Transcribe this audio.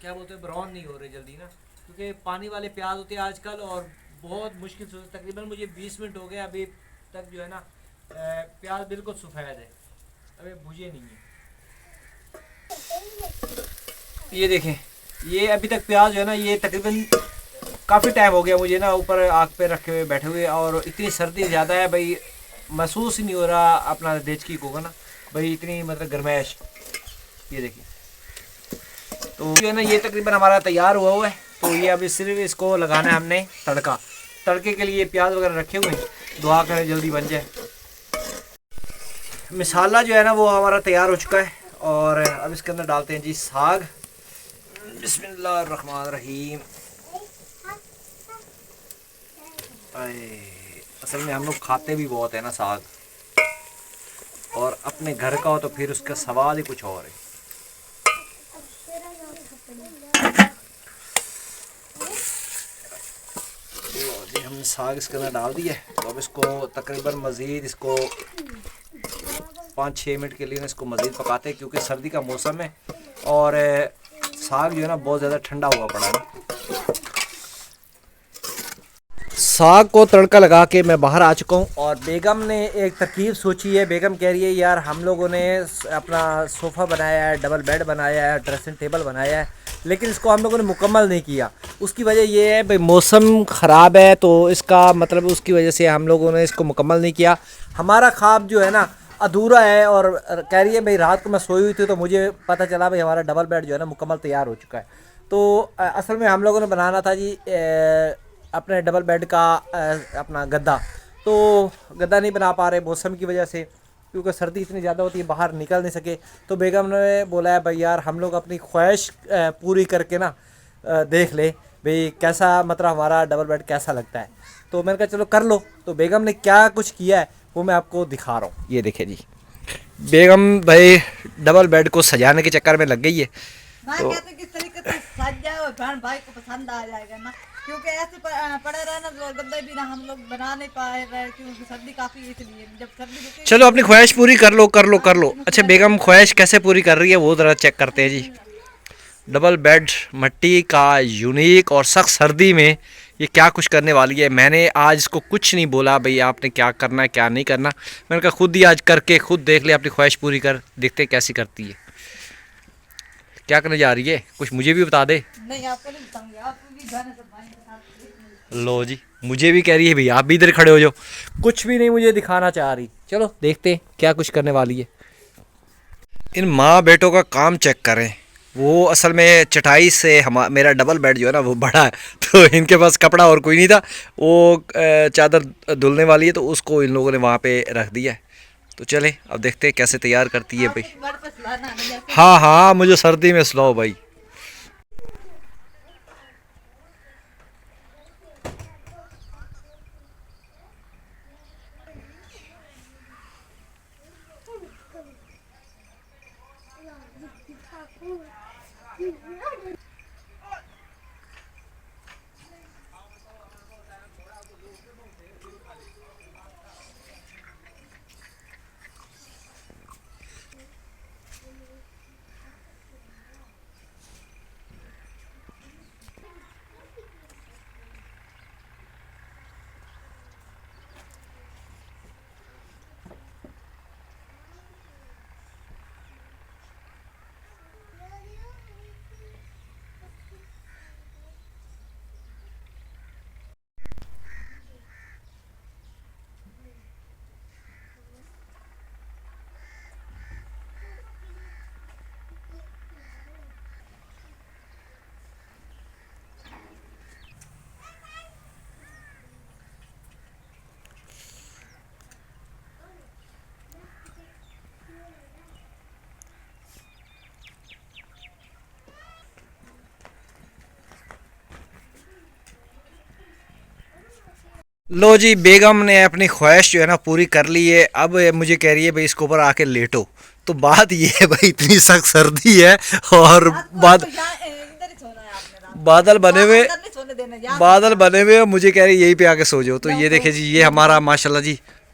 क्या बोलते हैं ब्राउन नहीं हो रहे जल्दी ना, क्योंकि पानी वाले प्याज होते हैं आजकल और बहुत मुश्किल से, तकरीबन मुझे 20 मिनट हो गए अभी तक जो है ना प्याज बिल्कुल सफ़ेद है, अभी भुजे नहीं है। ये देखें, ये अभी तक प्याज जो है ना ये तकरीबन काफ़ी टाइम हो गया मुझे ना ऊपर आग पे रखे हुए बैठे हुए, और इतनी सर्दी ज़्यादा है भाई, महसूस ही नहीं हो रहा अपना देचकी को ना भाई, इतनी मतलब गर्माइश। ये देखिए, तो ये ना ये तकरीबन हमारा तैयार हुआ है, तो ये अभी सिर्फ इसको लगाना है हमने तड़का। तड़के के लिए प्याज वगैरह रखे हुए हैं, दुआ करें जल्दी बन जाए। मसाला जो है ना वो हमारा तैयार हो चुका है, और अब इसके अंदर डालते हैं जी साग। बिस्मिल्लाहिर्रहमानिर्रहीम। असल में हम लोग खाते भी बहुत है ना साग, और अपने घर का हो तो फिर उसका स्वाद ही कुछ और है। जी हमने साग इसके अंदर डाल दिया है, तो अब इसको तकरीबन मज़ीद इसको 5-6 मिनट के लिए इसको मज़ीद पकाते हैं, क्योंकि सर्दी का मौसम है और साग जो है ना बहुत ज़्यादा ठंडा हुआ पड़ा है। साग को तड़का लगा के मैं बाहर आ चुका हूँ, और बेगम ने एक तरकीब सोची है। बेगम कह रही है यार हम लोगों ने अपना सोफ़ा बनाया है, डबल बेड बनाया है, ड्रेसिंग टेबल बनाया है, लेकिन इसको हम लोगों ने मुकम्मल नहीं किया। उसकी वजह ये है भाई मौसम ख़राब है, तो इसका मतलब उसकी वजह से हम लोगों ने इसको मुकम्मल नहीं किया। हमारा ख्वाब जो है ना अधूरा है, और कह रही है भाई रात को मैं सोई हुई थी तो मुझे पता चला भाई हमारा डबल बेड जो है ना मुकम्मल तैयार हो चुका है। तो असल में हम लोगों ने बनाना था जी अपने डबल बेड का अपना गद्दा, तो गद्दा नहीं बना पा रहे मौसम की वजह से, क्योंकि सर्दी इतनी ज़्यादा होती है, बाहर निकल नहीं सके। तो बेगम ने बोला है भाई यार हम लोग अपनी ख्वाहिश पूरी करके ना देख ले भाई कैसा मतलब हमारा डबल बेड कैसा लगता है। तो मैंने कहा चलो कर लो। तो बेगम ने क्या कुछ किया है वो मैं आपको दिखा रहा हूँ। ये देखे जी, बेगम भाई डबल बेड को सजाने के चक्कर में लग गई है। तो कहते किस तरीके से सज जाए और बहन भाई को पसंद आ जाएगा ना, क्योंकि ऐसे पड़े रहना और गद्दे भी ना हम लोग बना नहीं पाए रहे, क्योंकि सर्दी काफ़ी, इसलिए जब सर्दी रुकेगी। चलो अपनी ख्वाहिश पूरी कर लो कर लो कर लो। अच्छा बेगम ख्वाहिश कैसे पूरी कर रही है वो ज़रा चेक करते हैं जी। डबल बेड मट्टी का यूनिक, और सख्त सर्दी में ये क्या कुछ करने वाली है। मैंने आज इसको कुछ नहीं बोला भाई आपने क्या करना है क्या नहीं करना, मैंने कहा खुद ही आज करके खुद देख ले, अपनी ख्वाहिश पूरी कर, देखते कैसी करती है। क्या करने जा रही है कुछ मुझे भी बता दे। नहीं आपको नहीं बताऊंगी, आप भी गाने सब भाई के साथ। लो जी, मुझे भी कह रही है भाई आप भी इधर खड़े हो जाओ, कुछ भी नहीं मुझे दिखाना चाह रही। चलो देखते हैं क्या कुछ करने वाली है। इन माँ बेटों का काम चेक करें। वो असल में चटाई से मेरा डबल बेड जो है ना वो बड़ा है, तो इनके पास कपड़ा और कोई नहीं था, वो चादर धुलने वाली है तो उसको इन लोगों ने वहाँ पे रख दिया है। तो चले अब देखते हैं कैसे तैयार करती है भाई। बड़ पे सुलाना नहीं जैसे। हाँ हाँ मुझे सर्दी में सुलाओ भाई। लो जी, बेगम ने अपनी ख्वाहिश जो है ना पूरी कर ली है। अब मुझे कह रही है भाई इसके ऊपर आके लेटो। तो बात ये है भाई इतनी सख्त सर्दी है और बादल बने हुए बादल बने हुए, मुझे कह रही है यहीं पे आके सो जाओ। तो ये देखे जी, ये हमारा माशाल्लाह जी